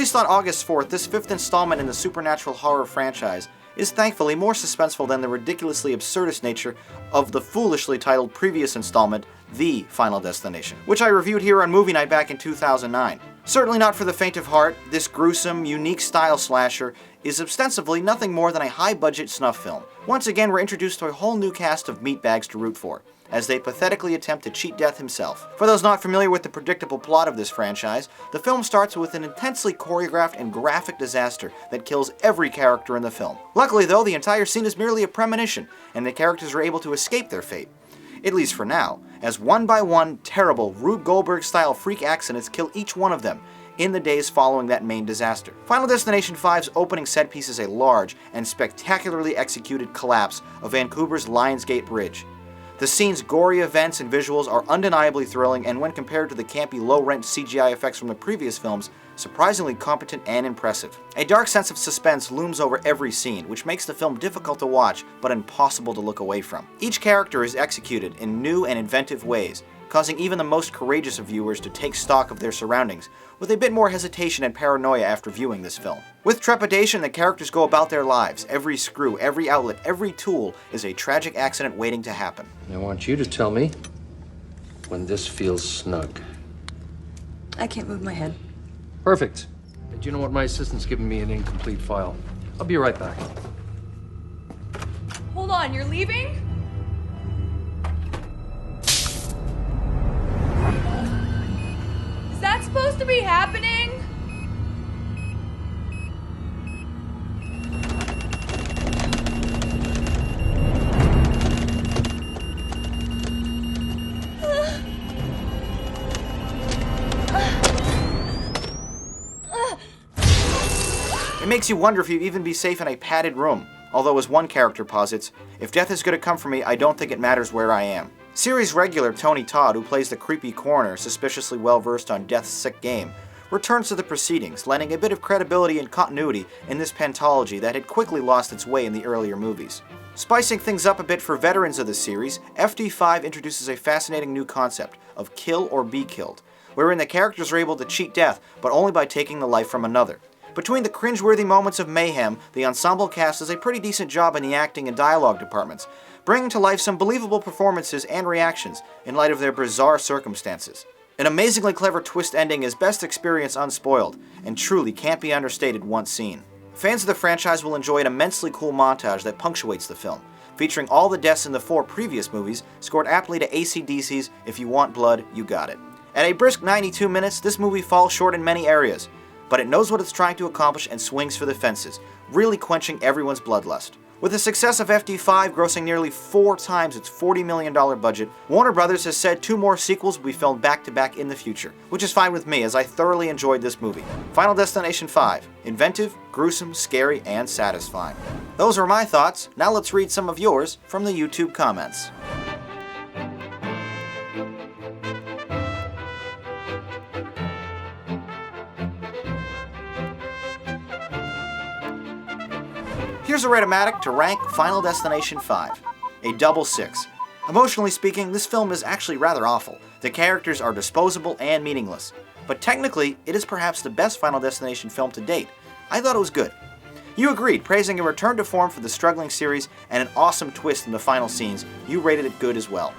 Released on August 4th, this fifth installment in the supernatural horror franchise is thankfully more suspenseful than the ridiculously absurdist nature of the foolishly titled previous installment, The Final Destination, which I reviewed here on Movie Night back in 2009. Certainly not for the faint of heart, this gruesome, unique style slasher is ostensibly nothing more than a high-budget snuff film. Once again, we're introduced to a whole new cast of meatbags to root for, as they pathetically attempt to cheat death himself. For those not familiar with the predictable plot of this franchise, the film starts with an intensely choreographed and graphic disaster that kills every character in the film. Luckily though, the entire scene is merely a premonition, and the characters are able to escape their fate. At least for now, as one by one, terrible, Rube Goldberg-style freak accidents kill each one of them in the days following that main disaster. Final Destination 5's opening set piece is a large and spectacularly executed collapse of Vancouver's Lionsgate Bridge. The scene's gory events and visuals are undeniably thrilling, and when compared to the campy, low-rent CGI effects from the previous films, surprisingly competent and impressive. A dark sense of suspense looms over every scene, which makes the film difficult to watch, but impossible to look away from. Each character is executed in new and inventive ways, causing even the most courageous of viewers to take stock of their surroundings, with a bit more hesitation and paranoia after viewing this film. With trepidation, the characters go about their lives. Every screw, every outlet, every tool is a tragic accident waiting to happen. I want you to tell me when this feels snug. I can't move my head. Perfect. Do you know what? My assistant's giving me an incomplete file. I'll be right back. Hold on, you're leaving? Is that supposed to be happening? It makes you wonder if you'd even be safe in a padded room. Although, as one character posits, if death is going to come for me, I don't think it matters where I am. Series regular Tony Todd, who plays the creepy coroner, suspiciously well-versed on death's sick game, returns to the proceedings, lending a bit of credibility and continuity in this pentology that had quickly lost its way in the earlier movies. Spicing things up a bit for veterans of the series, FD5 introduces a fascinating new concept of kill or be killed, wherein the characters are able to cheat death, but only by taking the life from another. Between the cringeworthy moments of mayhem, the ensemble cast does a pretty decent job in the acting and dialogue departments, bringing to life some believable performances and reactions in light of their bizarre circumstances. An amazingly clever twist ending is best experienced unspoiled, and truly can't be understated once seen. Fans of the franchise will enjoy an immensely cool montage that punctuates the film, featuring all the deaths in the 4 previous movies, scored aptly to AC/DC's If You Want Blood, You Got It. At a brisk 92 minutes, this movie falls short in many areas, but it knows what it's trying to accomplish and swings for the fences, really quenching everyone's bloodlust. With the success of FD5 grossing nearly 4 times its $40 million budget, Warner Brothers has said 2 more sequels will be filmed back-to-back in the future, which is fine with me as I thoroughly enjoyed this movie. Final Destination 5. Inventive, gruesome, scary, and satisfying. Those were my thoughts. Now let's read some of yours from the YouTube comments. Here's a Rate-O-Matic to rank Final Destination 5. A double 6. Emotionally speaking, this film is actually rather awful. The characters are disposable and meaningless. But technically, it is perhaps the best Final Destination film to date. I thought it was good. You agreed, praising a return to form for the struggling series and an awesome twist in the final scenes. You rated it good as well.